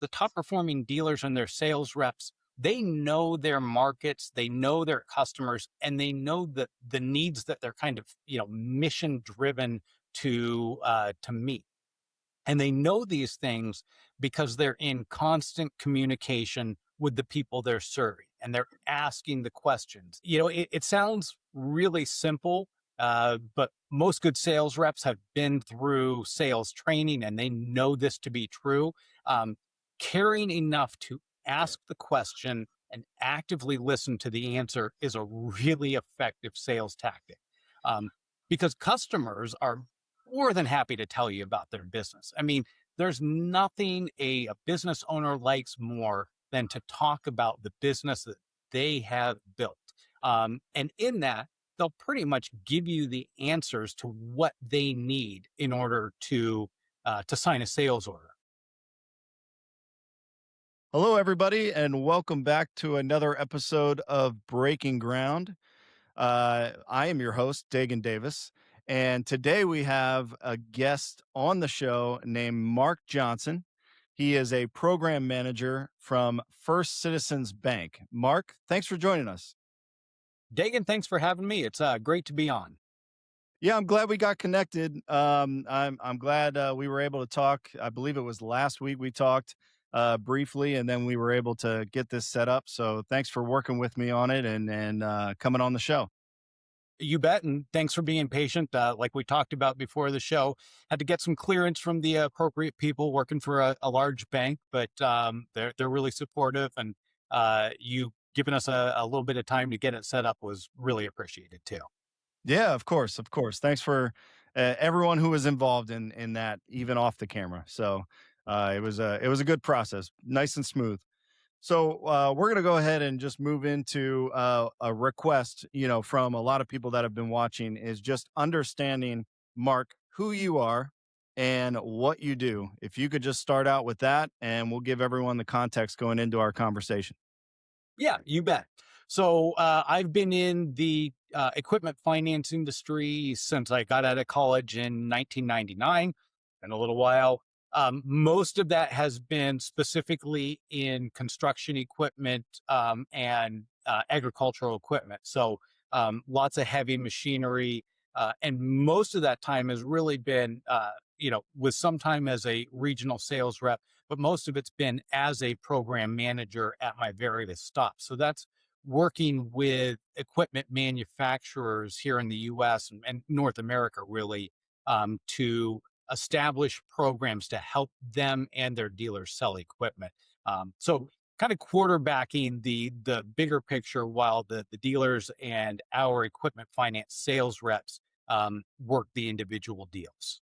the top performing dealers and their sales reps, they know their markets, they know their customers, and they know the needs that they're kind of, mission driven to meet. And they know these things because they're in constant communication with the people they're serving and they're asking the questions. It sounds really simple, but most good sales reps have been through sales training and they know this to be true. Um, Caring enough to ask the question and actively listen to the answer is a really effective sales tactic. Um, because customers are more than happy to tell you about their business. I mean, there's nothing a business owner likes more than to talk about the business that they have built. And in that, they'll pretty much give you the answers to what they need in order to sign a sales order. Hello, everybody, and welcome back to another episode of Breaking Ground. I am your host, Dagan Davis, and today we have a guest on the show named Mark Johnson. He is a program manager from First Citizens Bank. Mark, thanks for joining us. Dagan, thanks for having me. It's great to be on. Yeah, I'm glad we got connected. I'm glad we were able to talk. I believe it was last week we talked briefly, and then we were able to get this set up. So thanks for working with me on it and coming on the show. You bet. And thanks for being patient. Like we talked about before the show, had to get some clearance from the appropriate people working for a large bank, but they're really supportive. And you giving us a little bit of time to get it set up was really appreciated too. Yeah, of course, of course. Thanks for everyone who was involved in that, even off the camera. So it was a good process, nice and smooth. So we're going to go ahead and just move into a request, from a lot of people that have been watching is just understanding, Mark, who you are and what you do. If you could just start out with that, and we'll give everyone the context going into our conversation. Yeah, you bet. So I've been in the equipment finance industry since I got out of college in 1999, and a little while. Most of that has been specifically in construction equipment and agricultural equipment. So lots of heavy machinery. And most of that time has really been, with some time as a regional sales rep, but most of it's been as a program manager at my various stops. So that's working with equipment manufacturers here in the US and North America, really, to establish programs to help them and their dealers sell equipment. So kind of quarterbacking the bigger picture while the dealers and our equipment finance sales reps work the individual deals.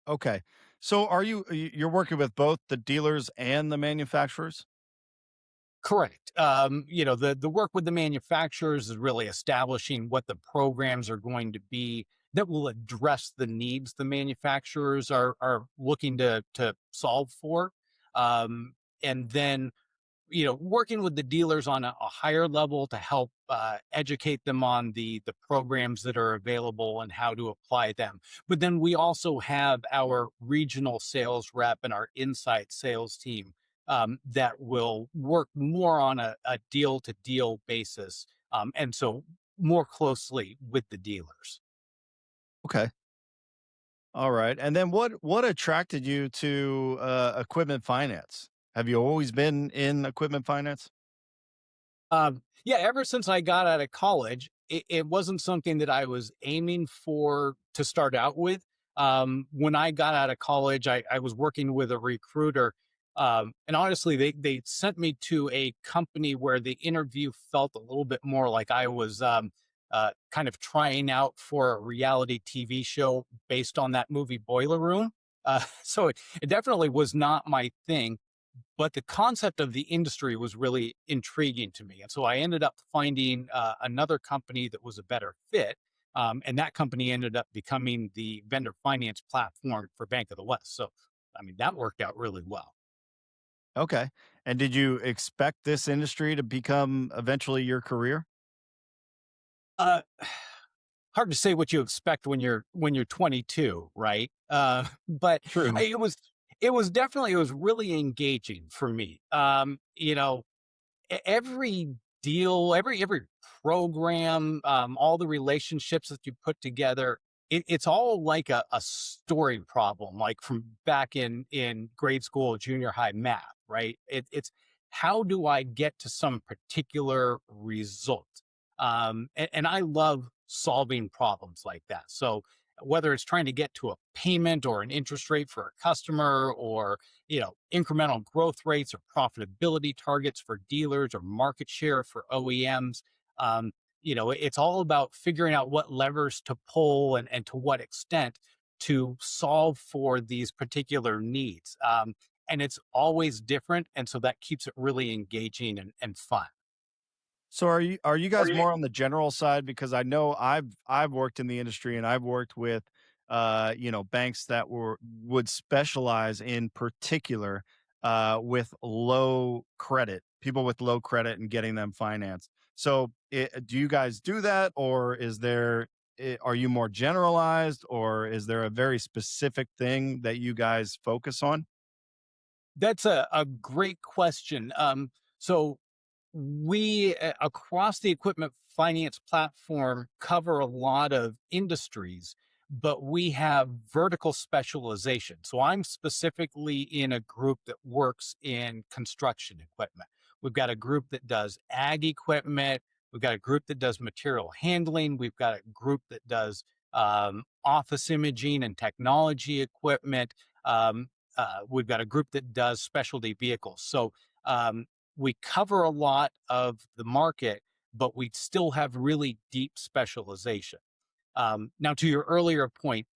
Okay. So you're working with both the dealers and the manufacturers? Correct. The work with the manufacturers is really establishing what the programs are going to be that will address the needs the manufacturers are looking to solve for. And then working with the dealers on a higher level to help educate them on the programs that are available and how to apply them. But then we also have our regional sales rep and our inside sales team that will work more on a deal to deal basis, and so more closely with the dealers. Okay. All right. And then what attracted you to equipment finance? Have you always been in equipment finance? Yeah, ever since I got out of college, it wasn't something that I was aiming for to start out with. When I got out of college, I was working with a recruiter. And honestly, they sent me to a company where the interview felt a little bit more like I was kind of trying out for a reality TV show based on that movie Boiler Room. So it definitely was not my thing, but the concept of the industry was really intriguing to me. And so I ended up finding another company that was a better fit. And that company ended up becoming the vendor finance platform for Bank of the West. So, I mean, that worked out really well. Okay. And did you expect this industry to become eventually your career? Uh, Hard to say what you expect when you're 22, right? But True. it was It was really engaging for me. Every deal, every program, all the relationships that you put together, it's all like a story problem, like from back in grade school, junior high math, right? It's how do I get to some particular result? And I love solving problems like that. So whether it's trying to get to a payment or an interest rate for a customer, or incremental growth rates or profitability targets for dealers or market share for OEMs. um, it's all about figuring out what levers to pull and to what extent to solve for these particular needs. And it's always different, and so that keeps it really engaging and fun. So are you guys more on the general side? Because I know I've worked in the industry and I've worked with banks that would specialize in particular with low credit, people with low credit and getting them financed. So do you guys do that, or are you more generalized, or is there a very specific thing that you guys focus on? That's a great question. So we, across the equipment finance platform, cover a lot of industries, but we have vertical specialization. So I'm specifically in a group that works in construction equipment. We've got a group that does ag equipment. We've got a group that does material handling. We've got a group that does office imaging and technology equipment. We've got a group that does specialty vehicles. So we cover a lot of the market, but we still have really deep specialization. Now, to your earlier point,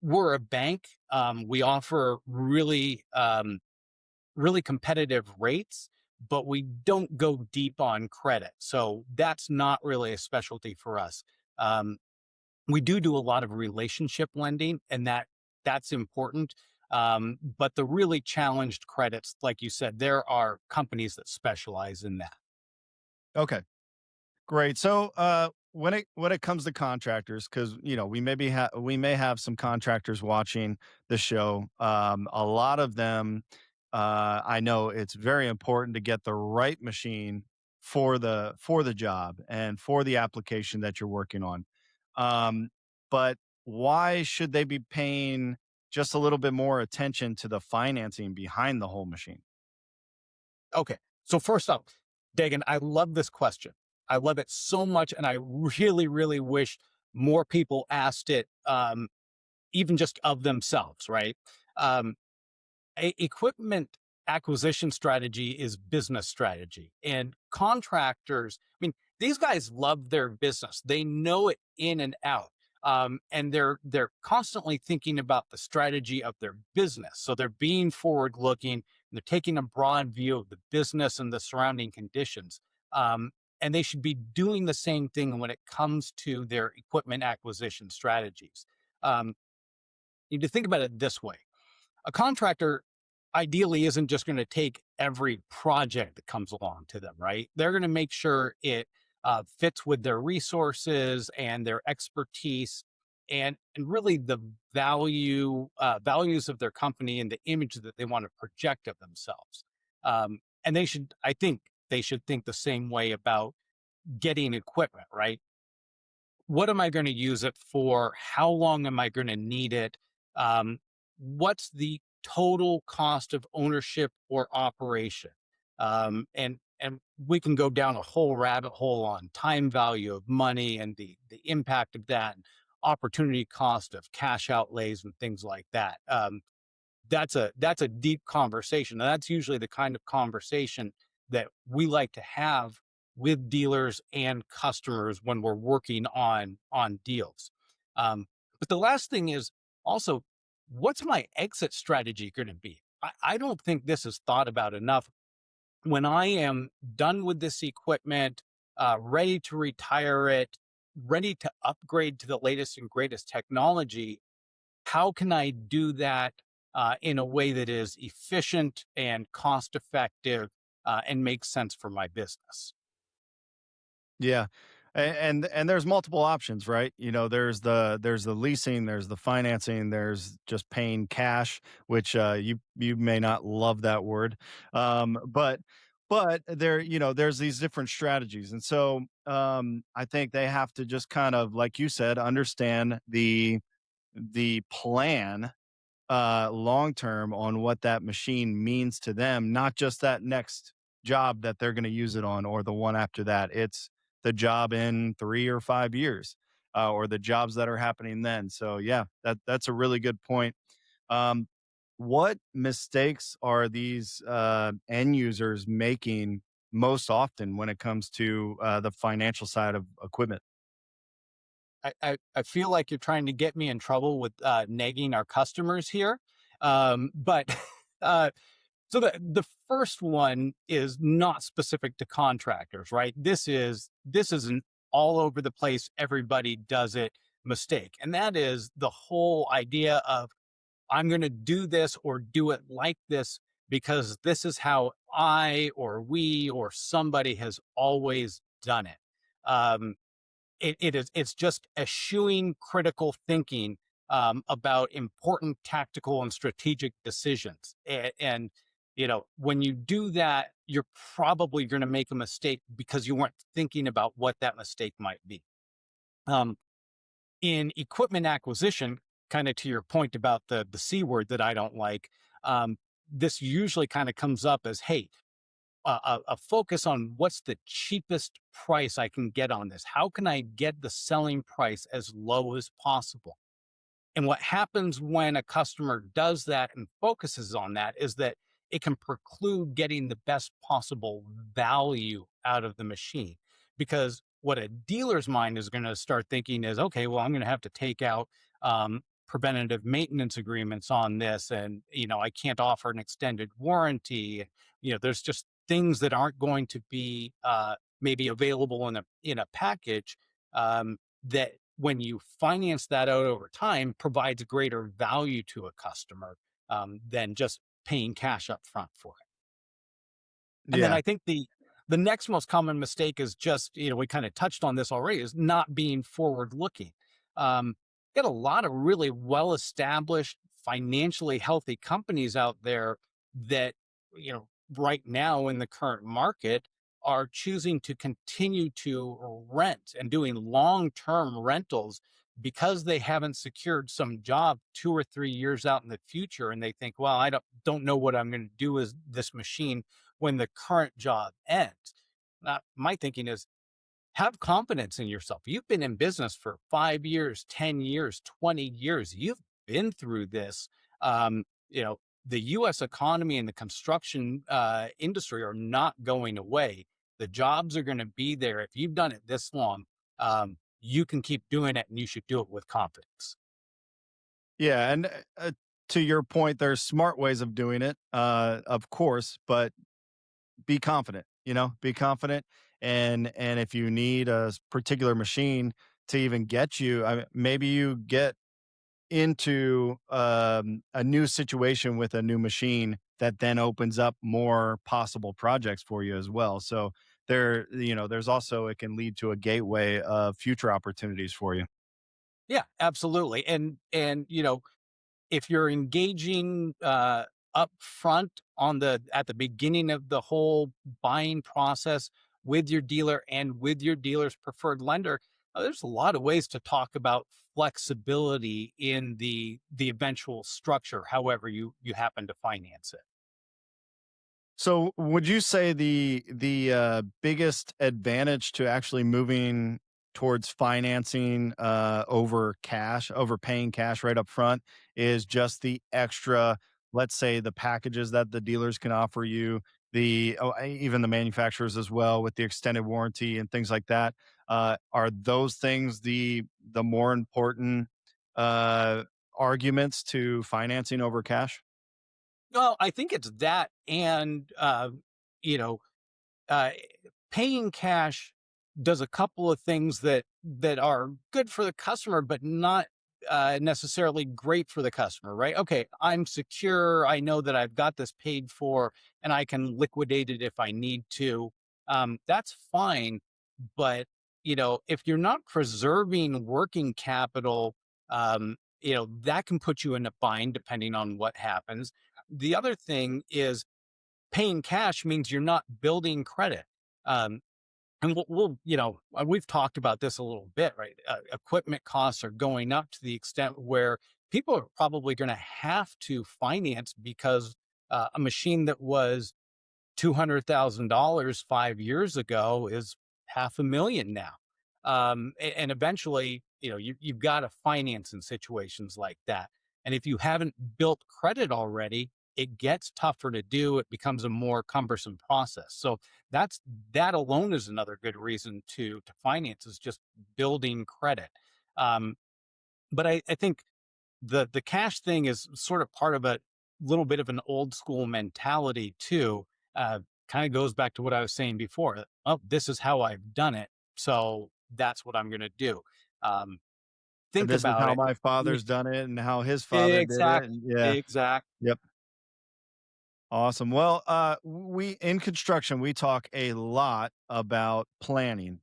we're a bank. We offer really competitive rates, but we don't go deep on credit. So that's not really a specialty for us. Um, we do a lot of relationship lending, and that's important. But the really challenged credits, like you said, there are companies that specialize in that. Okay. Great. So, when it comes to contractors, because we may have some contractors watching the show. A lot of them, I know it's very important to get the right machine for the job and for the application that you're working on. Um, but why should they be paying just a little bit more attention to the financing behind the whole machine? Okay. So first up, Dagan, I love this question. I love it so much, and I really wish more people asked it, even just of themselves, right? Um, equipment acquisition strategy is business strategy, and contractors, I mean, these guys love their business. They know it in and out. And they're constantly thinking about the strategy of their business. So they're being forward looking. They're taking a broad view of the business and the surrounding conditions. Um, and they should be doing the same thing when it comes to their equipment acquisition strategies. Um, you need to think about it this way: a contractor ideally isn't just going to take every project that comes along to them, right? They're going to make sure it fits with their resources and their expertise, and really the values of their company and the image that they want to project of themselves. And I think they should think the same way about getting equipment, right? What am I going to use it for? How long am I going to need it? Um, what's the total cost of ownership or operation? And we can go down a whole rabbit hole on time value of money and the impact of that, and opportunity cost of cash outlays and things like that. That's a deep conversation. And that's usually the kind of conversation that we like to have with dealers and customers when we're working on deals. But the last thing is also, what's my exit strategy going to be? I don't think this is thought about enough. When I am done with this equipment, ready to retire it, ready to upgrade to the latest and greatest technology, how can I do that in a way that is efficient and cost effective, and makes sense for my business? Yeah. And there's multiple options, right? There's the leasing, there's the financing, there's just paying cash, which you may not love that word, but there's these different strategies, and so I think they have to just kind of, like you said, understand the plan long term on what that machine means to them, not just that next job that they're going to use it on or the one after that. It's the job in 3 or 5 years, or the jobs that are happening then. So yeah, that's a really good point. Um, what mistakes are these end users making most often when it comes to the financial side of equipment? I feel like you're trying to get me in trouble with nagging our customers here. But uh, so the first one is not specific to contractors, right? This is an all over the place, everybody does it mistake. And that is the whole idea of I'm going to do this or do it like this because this is how I or we or somebody has always done it. Um, it's just eschewing critical thinking about important tactical and strategic decisions. And when you do that, you're probably going to make a mistake because you weren't thinking about what that mistake might be. Um, in equipment acquisition, kind of to your point about the C word that I don't like, this usually kind of comes up as, hey, a focus on what's the cheapest price I can get on this. How can I get the selling price as low as possible? And what happens when a customer does that and focuses on that is that it can preclude getting the best possible value out of the machine. Because what a dealer's mind is going to start thinking is, okay, well, I'm going to have to take out preventative maintenance agreements on this. And, I can't offer an extended warranty. There's just things that aren't going to be maybe available in a package that when you finance that out over time provides greater value to a customer than just paying cash up front for it. And then Yeah. I think the next most common mistake is just, we kind of touched on this already, is not being forward looking. Get a lot of really well established, financially healthy companies out there that, right now in the current market are choosing to continue to rent and doing long-term rentals because they haven't secured some job 2 or 3 years out in the future. And they think, well, I don't know what I'm going to do with this machine when the current job ends. My thinking is have confidence in yourself. You've been in business for 5 years, 10 years, 20 years. You've been through this. Um, the US economy and the construction industry are not going away. The jobs are going to be there. If you've done it this long, you can keep doing it and you should do it with confidence. Yeah, and to your point, there's smart ways of doing it, of course, but be confident. Be confident, and if you need a particular machine to even get you, maybe you get into a new situation with a new machine that then opens up more possible projects for you as well. So there's also, it can lead to a gateway of future opportunities for you. Yeah, absolutely. And if you're engaging up front at the beginning of the whole buying process with your dealer and with your dealer's preferred lender, there's a lot of ways to talk about flexibility in the eventual structure, however you happen to finance it. So, would you say the biggest advantage to actually moving towards financing over paying cash right up front is just the extra, let's say, the packages that the dealers can offer you, even the manufacturers as well with the extended warranty and things like that. Are those things the more important uh, arguments to financing over cash? Well, I think it's that, and you know, uh, paying cash does a couple of things that are good for the customer, but not necessarily great for the customer, right? Okay, I'm secure. I know that I've got this paid for, and I can liquidate it if I need to. That's fine, but if you're not preserving working capital, that can put you in a bind depending on what happens. The other thing is paying cash means you're not building credit. Um, and we've talked about this a little bit, right? Equipment costs are going up to the extent where people are probably going to have to finance because a machine that was $200,000 5 years ago is half a million now. And eventually, you've got to finance in situations like that. And if you haven't built credit already, it gets tougher to do. It becomes a more cumbersome process. So that's that alone is another good reason to finance is just building credit. Um, but I think the cash thing is sort of part of a little bit of an old school mentality too. Kind of goes back to what I was saying before. Oh, this is how I've done it, so that's what I'm going to do. Um, And think this is about how it. my Y- father's done it and how his father did it. Exact, And yeah. exact. Yep. Awesome. Well, we in construction we talk a lot about planning.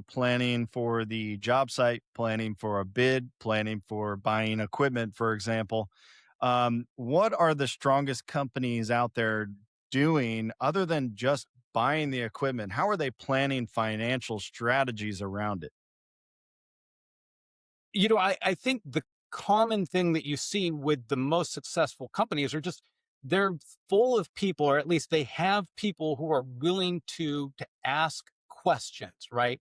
Planning for the job site, planning for a bid, planning for buying equipment, for example. What are the strongest companies out there doing other than just buying the equipment? How are they planning financial strategies around it? I think the common thing that you see with the most successful companies are just they're full of people, or at least they have people who are willing to ask questions, right?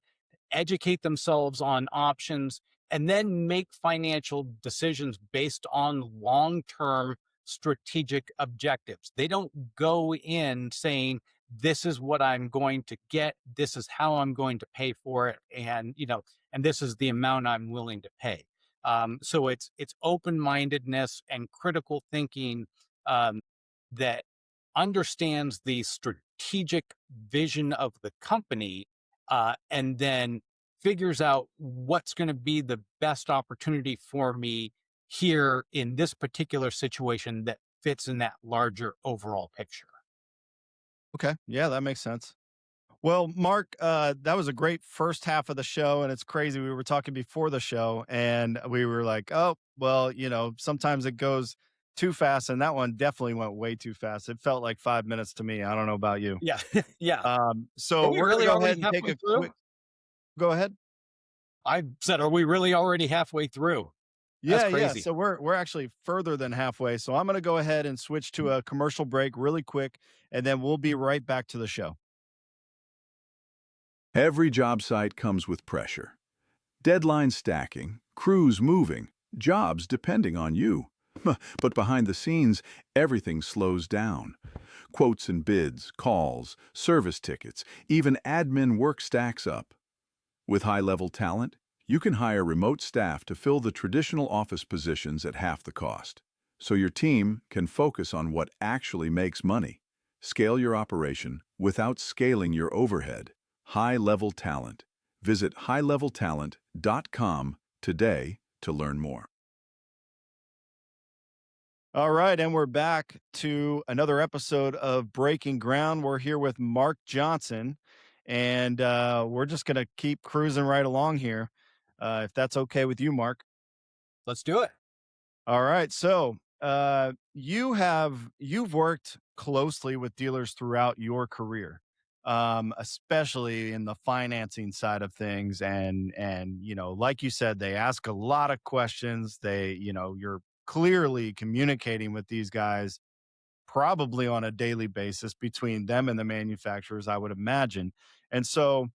Educate themselves on options and then make financial decisions based on long-term strategic objectives. They don't go in saying, this is what I'm going to get, this is how I'm going to pay for it, and this is the amount I'm willing to pay. So it's open-mindedness and critical thinking um, that understands the strategic vision of the company, and then figures out what's going to be the best opportunity for me here in this particular situation that fits in that larger overall picture. Okay. Yeah, that makes sense. Well, Mark, that was a great first half of the show. And it's crazy. We were talking before the show and we were like, oh, well, sometimes it goes too fast. And that one definitely went way too fast. It felt like 5 minutes to me. I don't know about you. Yeah, yeah. Are So we we're going to really go already ahead and take halfway a through? quick, go ahead. I said, are we really already halfway through? That's Yeah, yeah. crazy. So we're actually further than halfway. So I'm going to go ahead and switch to a commercial break really quick, and then we'll be right back to the show. Every job site comes with pressure. Deadlines stacking, crews moving, jobs depending on you. But behind the scenes, everything slows down. Quotes and bids, calls, service tickets, even admin work stacks up. With high-level talent, you can hire remote staff to fill the traditional office positions at half the cost, so your team can focus on what actually makes money. Scale your operation without scaling your overhead. High-level talent. Visit highleveltalent.com today to learn more. All right, and we're back to another episode of Breaking Ground. We're here with Mark Johnson, and we're just going to keep cruising right along here, if that's okay with you, Mark. Let's do it. All right, so you've worked closely with dealers throughout your career, especially in the financing side of things, and like you said, they ask a lot of questions. You're clearly communicating with these guys probably on a daily basis between them and the manufacturers, I would imagine. And so,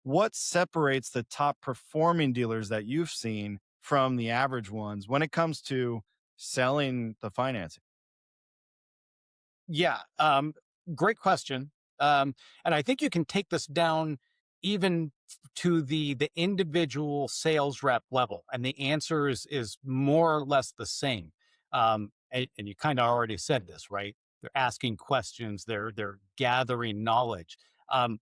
what separates the top performing dealers that you've seen from the average ones when it comes to selling the financing? Yeah, great question. And I think you can take this down even to the individual sales rep level, and the answer is more or less the same. And you kind of already said this, right? They're asking questions, they're gathering knowledge. Um,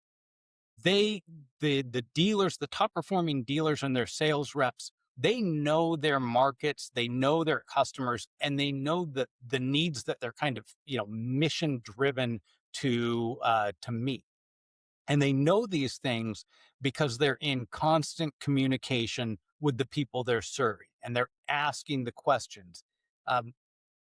they the dealers, the top performing dealers and their sales reps, they know their markets, they know their customers, and they know the needs that they're kind of mission driven to meet. And they know these things because they're in constant communication with the people they're serving and they're asking the questions. Um,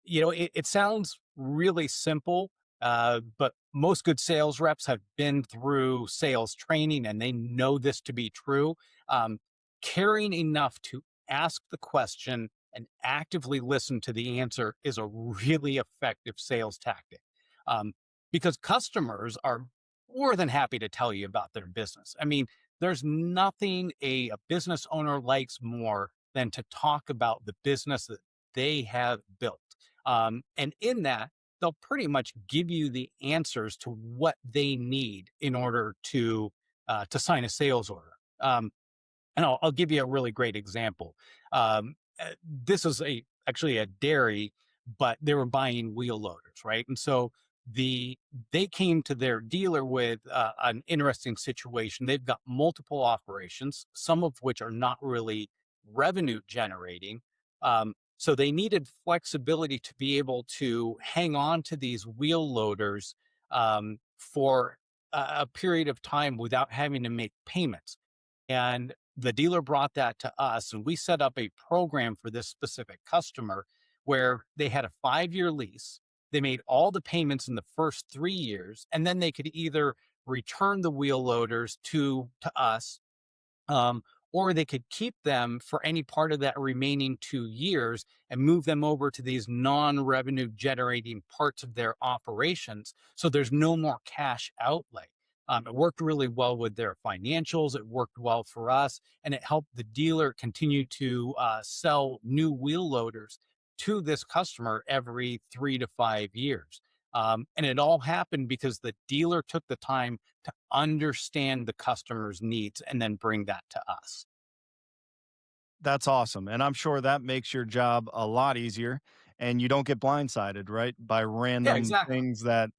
it sounds really simple, but most good sales reps have been through sales training and they know this to be true. Um, Caring enough to ask the question and actively listen to the answer is a really effective sales tactic, um, because customers are more than happy to tell you about their business. I mean, there's nothing a business owner likes more than to talk about the business that they have built. And in that, they'll pretty much give you the answers to what they need in order to sign a sales order. And I'll give you a really great example. This is a actually a dairy, but they were buying wheel loaders, right? And so the they came to their dealer with an interesting situation. They've got multiple operations, some of which are not really revenue generating. So they needed flexibility to be able to hang on to these wheel loaders for a period of time without having to make payments. And the dealer brought that to us, and we set up a program for this specific customer where they had a 5-year lease. They made all the payments in the first 3 years, and then they could either return the wheel loaders to us, um, or they could keep them for any part of that remaining 2 years and move them over to these non-revenue generating parts of their operations. So there's no more cash outlay. It worked really well with their financials. It worked well for us, and it helped the dealer continue to sell new wheel loaders to this customer every 3 to 5 years. And it all happened because the dealer took the time to understand the customer's needs and then bring that to us. That's awesome, and I'm sure that makes your job a lot easier, and you don't get blindsided, right, by Yeah, random exactly. things that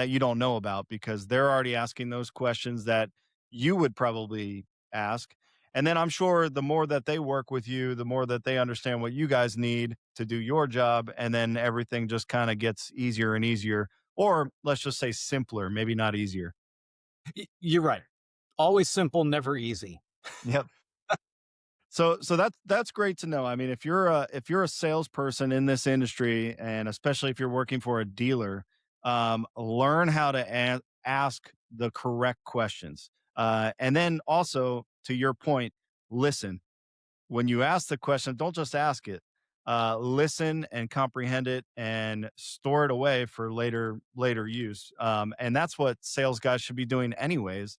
you don't know about because they're already asking those questions that you would probably ask, and then I'm sure the more that they work with you, the more that they understand what you guys need to do your job, and then everything just kinda gets easier and easier, or let's just say simpler, maybe not easier. You're right. Always simple, never easy. Yep. So that's great to know. I mean, if you're a salesperson in this industry, and especially if you're working for a dealer, learn how to ask the correct questions, and then also to your point, listen. When you ask the question, don't just ask it. Listen and comprehend it, and store it away for later use. And that's what sales guys should be doing, anyways,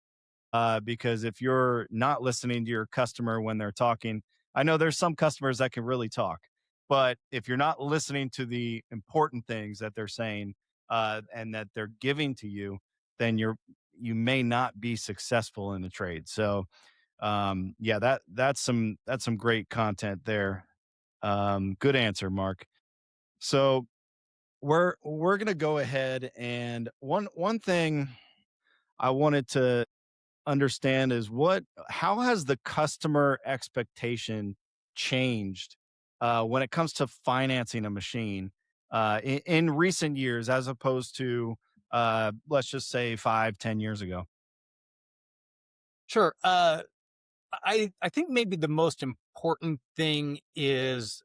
because if you're not listening to your customer when they're talking, I know there's some customers that can really talk, but if you're not listening to the important things that they're saying and that they're giving to you, then you may not be successful in the trade. So yeah, that's some great content there. Good answer, Mark. So we're gonna go ahead, and one thing I wanted to understand is how has the customer expectation changed when it comes to financing a machine in recent years as opposed to let's just say 5, 10 years ago? Sure. I think maybe the most important thing is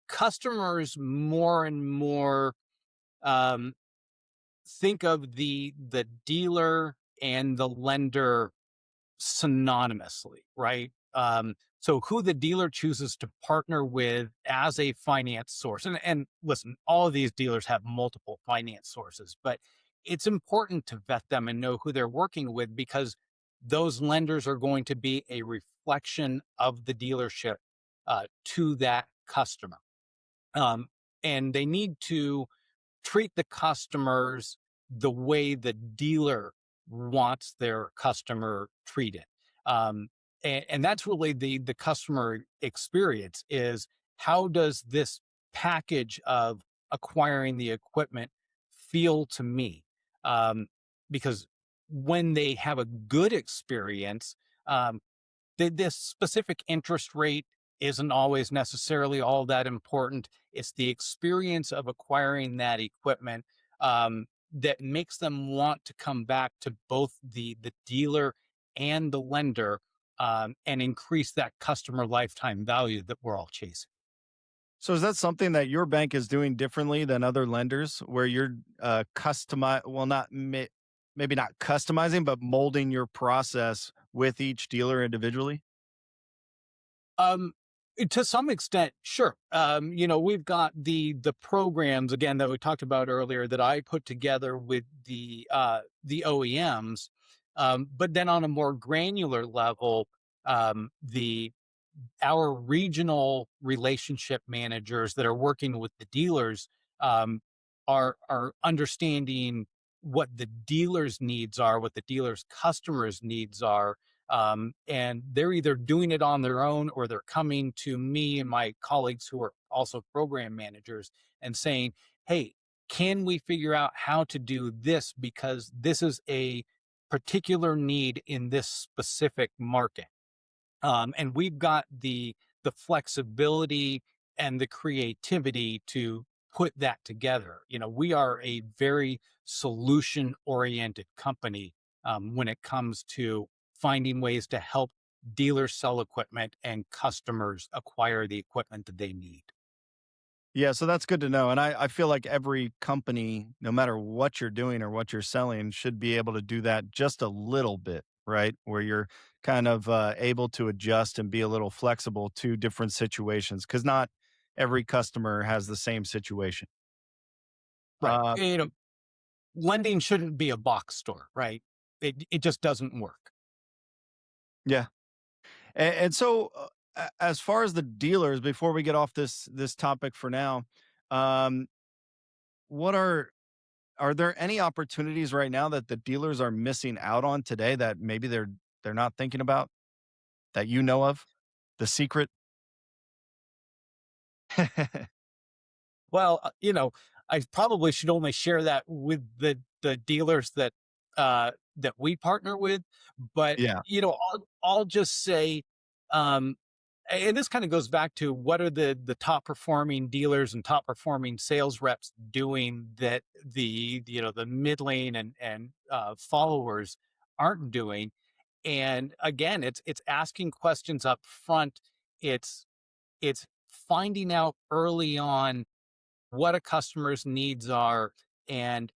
customers more and more um, think of the dealer and the lender synonymously, right? So who the dealer chooses to partner with as a finance source, and listen, all of these dealers have multiple finance sources, but it's important to vet them and know who they're working with because those lenders are going to be a reflection of the dealership to that customer, um, and they need to treat the customers the way the dealer wants their customer treated. Um, and that's really the customer experience is how does this package of acquiring the equipment feel to me? Because when they have a good experience, um, this specific interest rate isn't always necessarily all that important. It's the experience of acquiring that equipment. that makes them want to come back to both the dealer and the lender, and increase that customer lifetime value that we're all chasing. So is that something that your bank is doing differently than other lenders where you're well, maybe not customizing, but molding your process with each dealer individually? Um, to some extent, sure. We've got the programs again that we talked about earlier that I put together with the OEMs, but then on a more granular level, the our regional relationship managers that are working with the dealers, um, are understanding what the dealers' needs are, what the dealers' customers' needs are, and they're either doing it on their own or they're coming to me and my colleagues who are also program managers and saying, "Hey, can we figure out how to do this because this is a particular need in this specific market?" And we've got the flexibility and the creativity to put that together. We are a very solution oriented company, when it comes to finding ways to help dealers sell equipment and customers acquire the equipment that they need. Yeah, so that's good to know. And I feel like every company, no matter what you're doing or what you're selling, should be able to do that just a little bit, right? Where you're kind of able to adjust and be a little flexible to different situations because not every customer has the same situation. Right. Uh, Lending shouldn't be a box store, right? It just doesn't work. yeah. And so, as far as the dealers, before we get off this topic for now, um, what are there any opportunities right now that the dealers are missing out on today that maybe they're not thinking about that you know of? The secret? Well, I probably should only share that with the dealers that we partner with, but Yeah. I'll just say, um, and this kind of goes back to what are the top performing dealers and top performing sales reps doing that the mid lane and followers aren't doing. And again, it's asking questions up front. It's finding out early on what a customer's needs are, and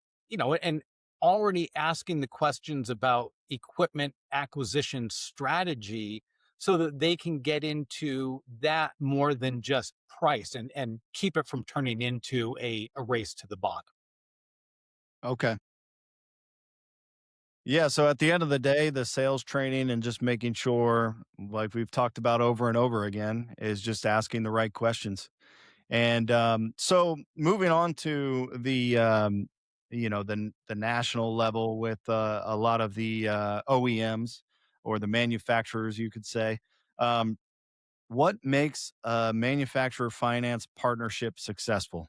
already asking the questions about equipment acquisition strategy so that they can get into that more than just price and keep it from turning into a race to the bottom. Okay. Yeah, so at the end of the day, the sales training and just making sure, like we've talked about over and over again, is just asking the right questions. And so moving on to the national level with a lot of the OEMs or the manufacturers, you could say. Um, what makes a manufacturer finance partnership successful?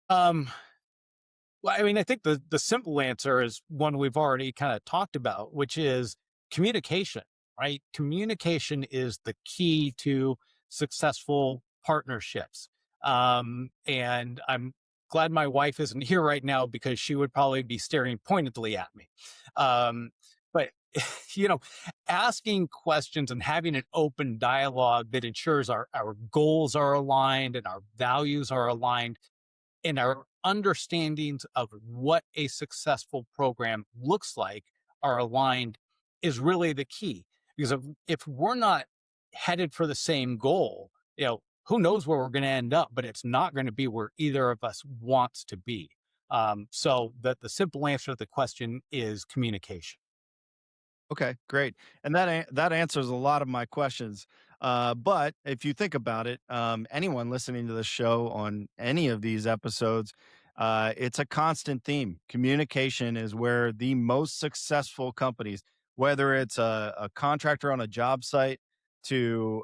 Um, Well, I mean, I think the simple answer is one we've already kind of talked about, which is communication, right? Communication is the key to successful partnerships. And I'm glad my wife isn't here right now because she would probably be staring pointedly at me. But you know, asking questions and having an open dialogue that ensures our goals are aligned and our values are aligned and our understandings of what a successful program looks like are aligned is really the key. Because if we're not headed for the same goal, who knows where we're going to end up, but it's not going to be where either of us wants to be. So the simple answer to the question is communication. Okay, great. And that answers a lot of my questions. But if you think about it, anyone listening to the show on any of these episodes, it's a constant theme. Communication is where the most successful companies, whether it's a contractor on a job site to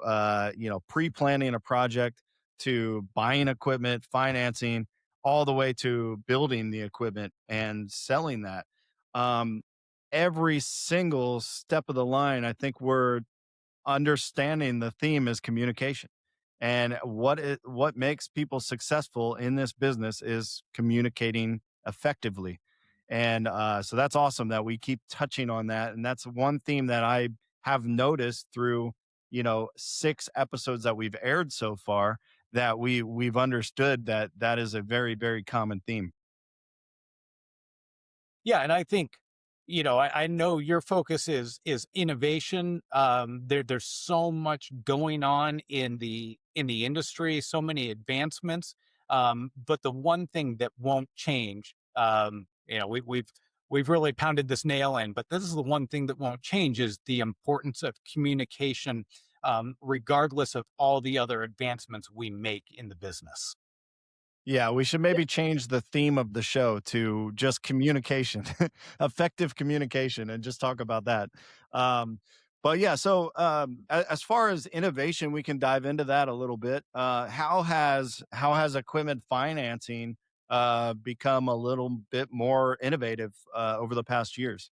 pre-planning a project to buying equipment, financing, all the way to building the equipment and selling that. Um, every single step of the line, I think we're understanding the theme is communication. And what makes people successful in this business is communicating effectively. And so that's awesome that we keep touching on that. And that's one theme that I have noticed through, 6 episodes that we've aired so far, that we've understood that that is a very, very common theme. Yeah, and I think, I know your focus is innovation. There's so much going on in the industry, so many advancements. But the one thing that won't change, we've really pounded this nail in, but this is the one thing that won't change is the importance of communication, regardless of all the other advancements we make in the business. Yeah, we should maybe change the theme of the show to just communication, effective communication, and just talk about that. Um, but yeah, so as far as innovation, we can dive into that a little bit. How has equipment financing become a little bit more innovative over the past years?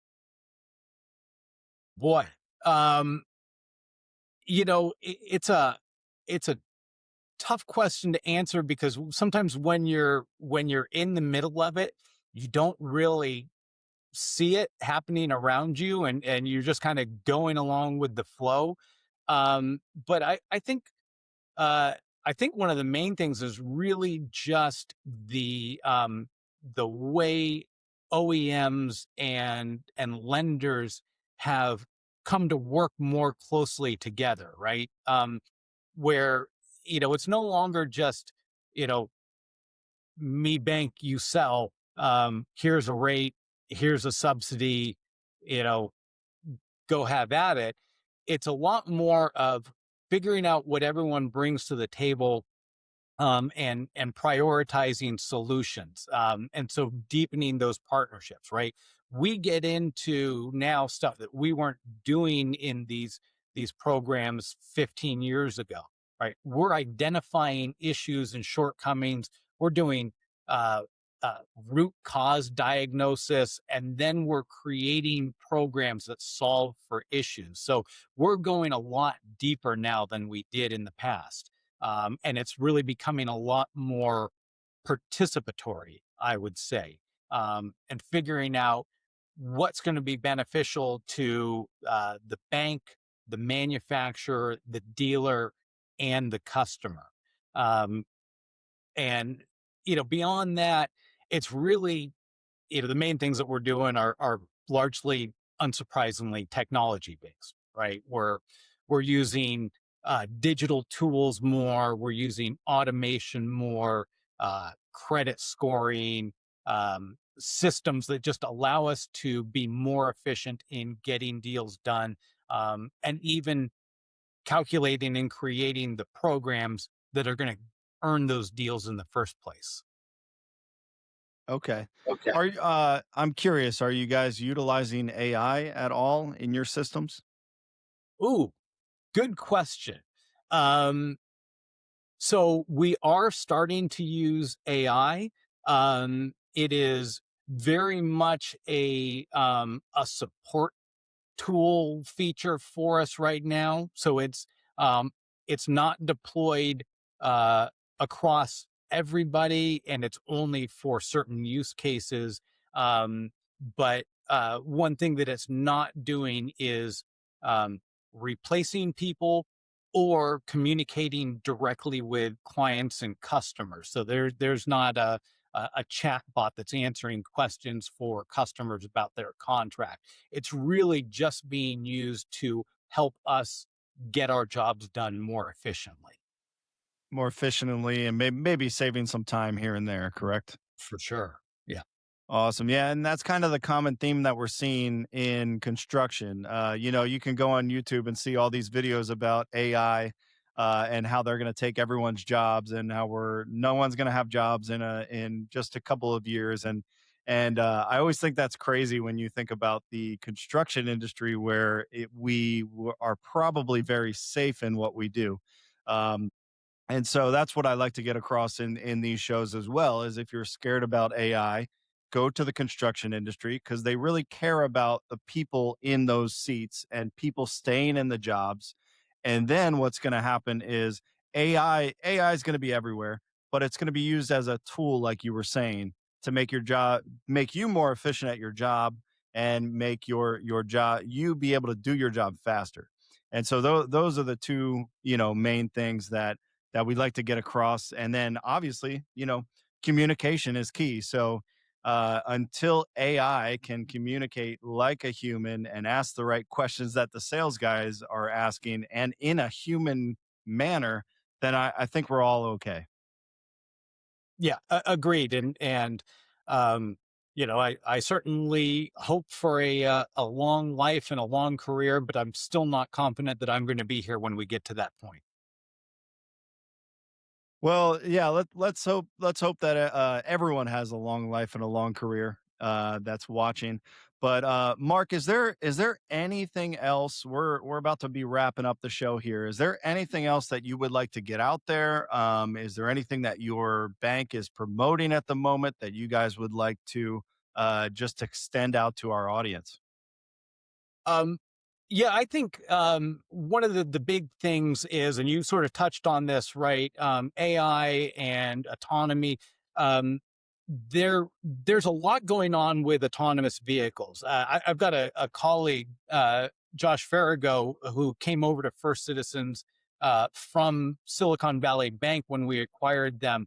Boy, um, it's a tough question to answer because sometimes when you're in the middle of it, you don't really see it happening around you, and you're just kind of going along with the flow. But uh I think one of the main things is really just the way OEMs and lenders have come to work more closely together, right? Where it's no longer just you know me bank, you sell. Here's a rate, here's a subsidy, you know go have at it. It's a lot more of figuring out what everyone brings to the table, and prioritizing solutions, and so deepening those partnerships, right? We get into now stuff that we weren't doing in these programs 15 years ago, right? We're identifying issues and shortcomings. We're doing uh, root cause diagnosis, and then we're creating programs that solve for issues. So we're going a lot deeper now than we did in the past, and it's really becoming a lot more participatory, I would say, and figuring out what's going to be beneficial to the bank, the manufacturer, the dealer, and the customer. Um, and beyond that, it's really the main things that we're doing are largely, unsurprisingly, technology based, right? We're using digital tools more, we're using automation more, credit scoring, systems that just allow us to be more efficient in getting deals done, and even calculating and creating the programs that are going to earn those deals in the first place. Okay. Okay. I'm curious, are you guys utilizing AI at all in your systems? Ooh, good question. Um, so we are starting to use AI. It is very much a support tool feature for us right now. So it's not deployed uh, across everybody, and it's only for certain use cases. But one thing that it's not doing is um, replacing people or communicating directly with clients and customers. So there's not a chat bot that's answering questions for customers about their contract. It's really just being used to help us get our jobs done more efficiently. More efficiently and maybe saving some time here and there, correct? For sure. Yeah. Awesome. Yeah, and that's kind of the common theme that we're seeing in construction. You can go on YouTube and see all these videos about AI, and how they're going to take everyone's jobs, and how no one's going to have jobs in just a couple of years. And I always think that's crazy when you think about the construction industry, where are probably very safe in what we do. Um, and so that's what I like to get across in these shows as well, is if you're scared about AI, go to the construction industry, because they really care about the people in those seats and people staying in the jobs. And then what's going to happen is AI is going to be everywhere, but it's going to be used as a tool, like you were saying, to make you more efficient at your job, and make your job you be able to do your job faster. And so those are the two, main things that we like to get across. And then obviously, communication is key. So until AI can communicate like a human and ask the right questions that the sales guys are asking and in a human manner, then I think we're all okay. Yeah, agreed. And um, I certainly hope for a long life and a long career, but I'm still not confident that I'm going to be here when we get to that point. Well, yeah, let's hope that everyone has a long life and a long career that's watching. But Mark, is there anything else? We're about to be wrapping up the show here. Is there anything else that you would like to get out there? Is there anything that your bank is promoting at the moment that you guys would like to just extend out to our audience? Um, yeah, I think one of the big things is, and you sort of touched on this, right? AI and autonomy. Um, there's a lot going on with autonomous vehicles. I've got a colleague, Josh Farrago, who came over to First Citizens from Silicon Valley Bank when we acquired them.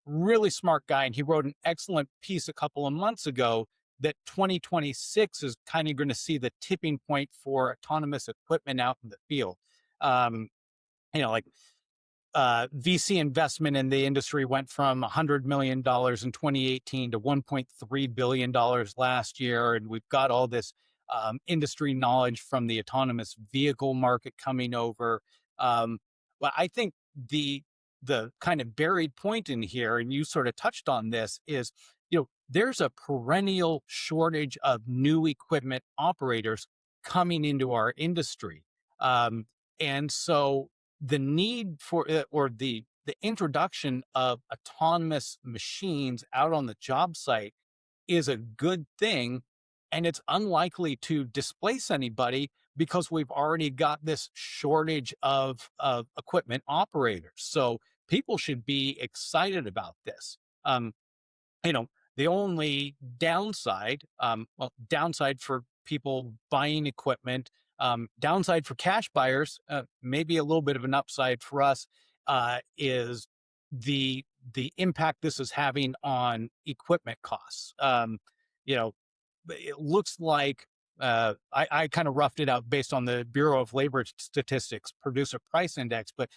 Really smart guy, and he wrote an excellent piece a couple of months ago that 2026 is kind of going to see the tipping point for autonomous equipment out in the field. Um, like VC investment in the industry went from $100 million in 2018 to $1.3 billion last year, and we've got all this industry knowledge from the autonomous vehicle market coming over. But I think the kind of buried point in here, and you sort of touched on this, is there's a perennial shortage of new equipment operators coming into our industry, and so the need for or the introduction of autonomous machines out on the job site is a good thing, and it's unlikely to displace anybody because we've already got this shortage of equipment operators. So people should be excited about this. You know, the only downside, downside for people buying equipment, downside for cash buyers, maybe a little bit of an upside for us, is the the impact this is having on equipment costs. You know, it looks like I kind of roughed it out based on the Bureau of Labor Statistics Producer Price Index, but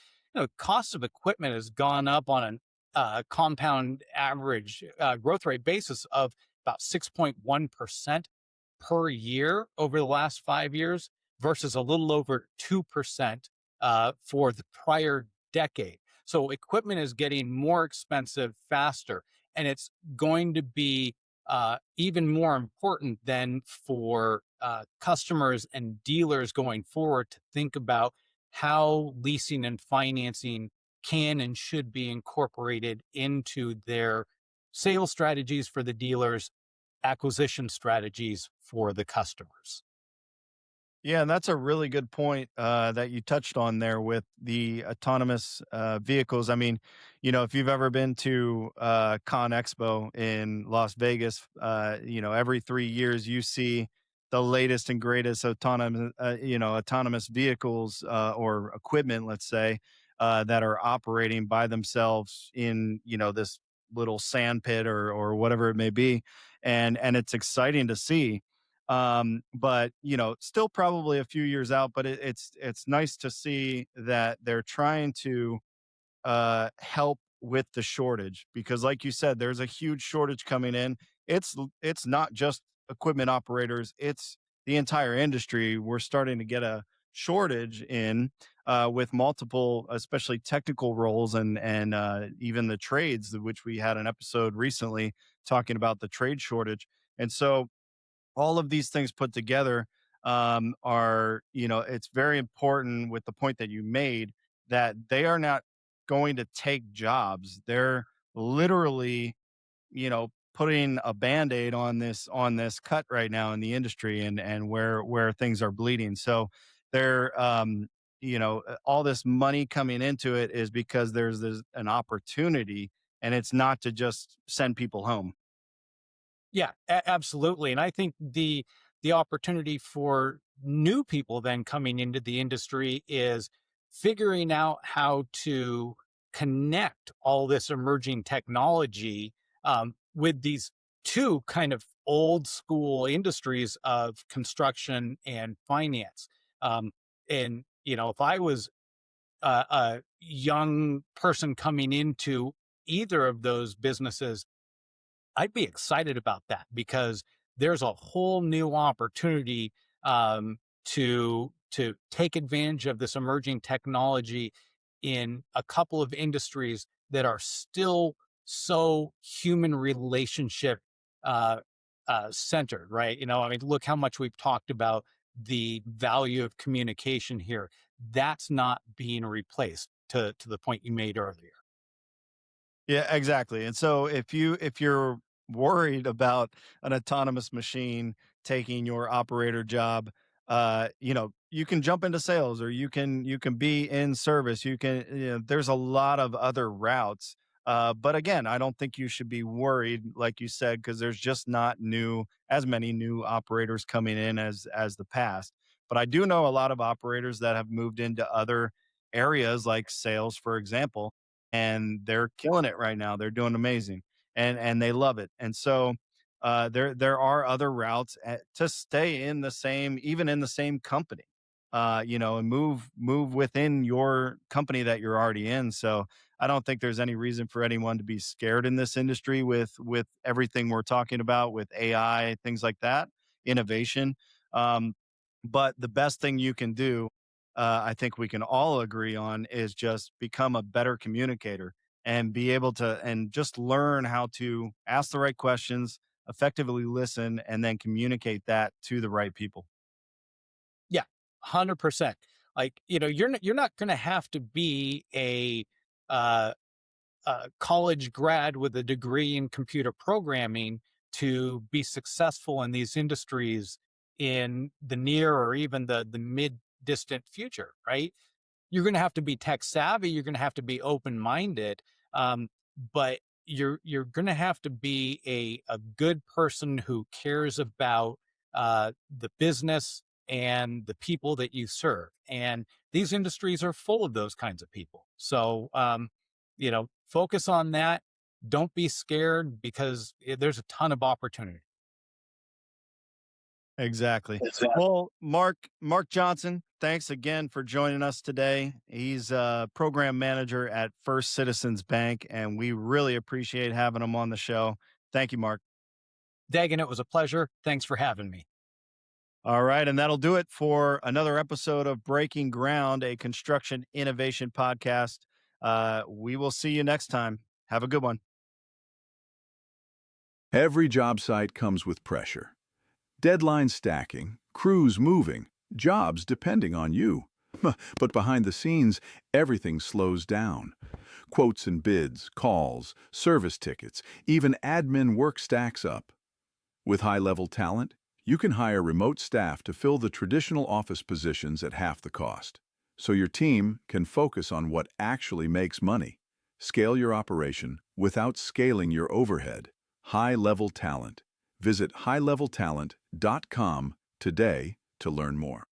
cost of equipment has gone up on an compound average growth rate basis of about 6.1% per year over the last 5 years versus a little over 2% for the prior decade. So equipment is getting more expensive faster, and it's going to be even more important than for customers and dealers going forward to think about how leasing and financing can and should be incorporated into their sales strategies for the dealers, acquisition strategies for the customers. Yeah, and that's a really good point that you touched on there with the autonomous vehicles. I mean, if you've ever been to Con Expo in Las Vegas, every 3 years you see the latest and greatest autonomous vehicles or equipment, let's say, that are operating by themselves in this little sand pit or whatever it may be, and it's exciting to see. But still probably a few years out, but it's nice to see that they're trying to help with the shortage, because like you said, there's a huge shortage coming in. It's not just equipment operators, it's the entire industry. We're starting to get a shortage in with multiple, especially technical roles, and even the trades, which we had an episode recently talking about the trade shortage. And so all of these things put together are, it's very important with the point that you made, that they are not going to take jobs. They're literally, putting a band-aid on this cut right now in the industry, and where things are bleeding. So they're all this money coming into it is because there's an opportunity, and it's not to just send people home. Yeah, absolutely. And I think the opportunity for new people then coming into the industry is figuring out how to connect all this emerging technology with these two kind of old school industries of construction and finance. Um, and if I was a young person coming into either of those businesses, I'd be excited about that because there's a whole new opportunity to take advantage of this emerging technology in a couple of industries that are still so human relationship uh, centered, right? I mean, look how much we've talked about the value of communication here. That's not being replaced to the point you made earlier. Yeah, exactly. And so if you're worried about an autonomous machine taking your operator job, you can jump into sales, or you can be in service. There's a lot of other routes. But again, I don't think you should be worried, like you said, because there's just not new as many new operators coming in as the past. But I do know a lot of operators that have moved into other areas like sales, for example, and they're killing it right now. They're doing amazing, and they love it. And so there are other routes to stay in the same, even in the same company, and move within your company that you're already in. So I don't think there's any reason for anyone to be scared in this industry with everything we're talking about with AI, things like that, innovation. Um, but the best thing you can do, I think we can all agree on, is just become a better communicator and be able to, and just learn how to ask the right questions, effectively listen, and then communicate that to the right people. Yeah, 100%. Like, you're not gonna have to be uh, a college grad with a degree in computer programming to be successful in these industries in the near or even the mid distant future, right? You're going to have to be tech savvy. You're going to have to be open minded, um, but you're going to have to be a good person who cares about the business and the people that you serve. And these industries are full of those kinds of people. So focus on that. Don't be scared because there's a ton of opportunity. Exactly. Well, Mark Johnson, thanks again for joining us today. He's a program manager at First Citizens Bank, and we really appreciate having him on the show. Thank you, Mark. Dagan, it was a pleasure. Thanks for having me. All right, and that'll do it for another episode of Breaking Ground, a construction innovation podcast. We will see you next time. Have a good one. Every job site comes with pressure. Deadline stacking, crews moving, jobs depending on you. But behind the scenes, everything slows down. Quotes and bids, calls, service tickets, even admin work stacks up. With high-level talent, you can hire remote staff to fill the traditional office positions at half the cost, so your team can focus on what actually makes money. Scale your operation without scaling your overhead. High-level talent. Visit highleveltalent.com today to learn more.